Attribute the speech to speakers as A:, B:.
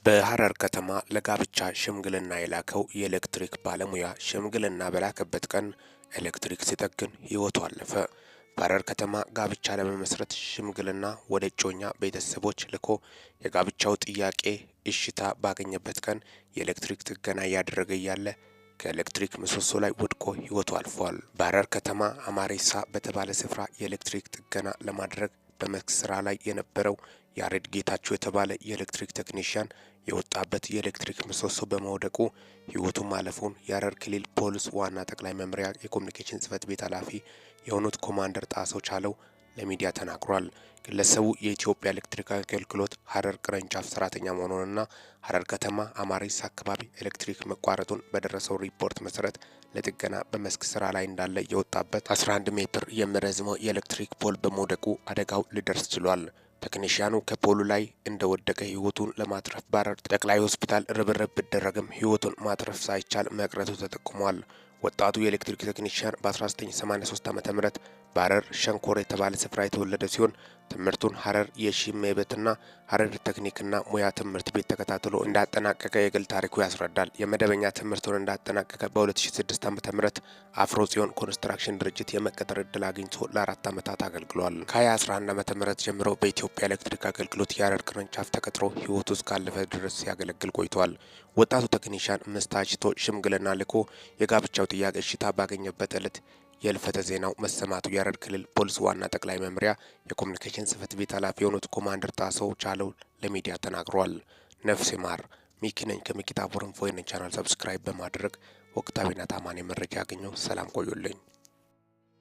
A: በሐረር ከተማ ለጋብቻ ሽምግልና የላከው የኤሌክትሪክ ባለሙያ ሽምግልና በላከበት ቀን ኤሌክትሪክ ሲጠግን ሕይወቱ አለፈ። በሐረር ከተማ ጋብቻ ለመመስረት ሽምግልና ወደ እጮኛ ቤተሰቦች ልኮ የጋብቻው ጥያቄ እሽታ ባገኘበት ቀን የኤሌክትሪክ ጥገና እያደረገ እያለ ከኤሌክትሪክ ምሰሶ ላይ ወድቆ ሕይወቱ አልፏል። በሐረር ከተማ አማሬሳ በተባለ ስፍራ የኤሌክትሪክ ጥገና ለማድረግ በመስክ ስራ ላይ የነበረው ያሬድ ጌታቸው የተባለ የኤሌክትሪክ ቴክኒሽያን የወጣበት የኤሌክትሪክ ምሰሶ በመውደቁ ሕይወቱ ማለፉን የሐረር ክልል ፖሊስ ዋና ጠቅላይ መምሪያ የኮሚኒኬሽን ጽሕፈት ቤት ኃላፊ የሆኑት ኮማንደር ጣሰው ቻለው ለሚዲያ ተናግሯል። ግለሰቡ የኢትዮጵያ ኤሌክትሪክ አገልግሎት ሐረር ቅርንጫፍ ሰራተኛ መሆኑንና ሐረር ከተማ አማሬሳ አካባቢ ኤሌክትሪክ መቋረጡን በደረሰው ሪፖርት መሰረት ለጥገና በመስክ ስራ ላይ እንዳለ የወጣበት 11 ሜትር የሚረዝመው የኤሌክትሪክ ፖል በመውደቁ አደጋው ሊደርስ ችሏል። ቴክኒሽያኑ ከፖሉ ላይ እንደወደቀ ሕይወቱን ለማትረፍ በሐረር ጠቅላይ ሆስፒታል ርብርብ ቢደረግም ሕይወቱን ማትረፍ ሳይቻል መቅረቱ ተጠቁሟል። ወጣቱ የኤሌክትሪክ ቴክኒሽያን በ1983 ዓ.ም በሐረር ሸንኮር የተባለ ስፍራ የተወለደ ሲሆን ትምህርቱን ሐረር የሺሜበትና ሐረር ቴክኒክና ሙያ ትምህርት ቤት ተከታትሎ እንዳጠናቀቀ የግል ታሪኩ ያስረዳል። የመደበኛ ትምህርቱን እንዳጠናቀቀ በ2006 ዓ.ም አፍሮ ጽዮን ኮንስትራክሽን ድርጅት የመቀጠር እድል አግኝቶ ለ4 ዓመታት አገልግሏል። ከ2011 ዓ.ም ጀምሮ በኢትዮጵያ ኤሌክትሪክ አገልግሎት የሐረር ቅርንጫፍ ተቀጥሮ ሕይወቱ እስካለፈ ድረስ ሲያገለግል ቆይቷል። ወጣቱ ቴክኒሽያን ሚስት አጭቶ ሽምግልና ልኮ የጋብቻው ጥያቄ እሽታ ባገኘበት ዕለት የህልፈተ ዜናው መሰማቱ የሐረር ክልል ፖሊስ ዋና ጠቅላይ መምሪያ የኮሚኒኬሽን ጽሕፈት ቤት ኃላፊ የሆኑት ኮማንደር ጣሰው ቻለው ለሚዲያ ተናግሯል። ነፍስ ይማር። ሚኪ ነኝ ከሚኪታቦር ኢንፎ። ቻናል ሰብስክራይብ በማድረግ ወቅታዊና ታማኝ መረጃ ያገኘው። ሰላም ቆዩልኝ።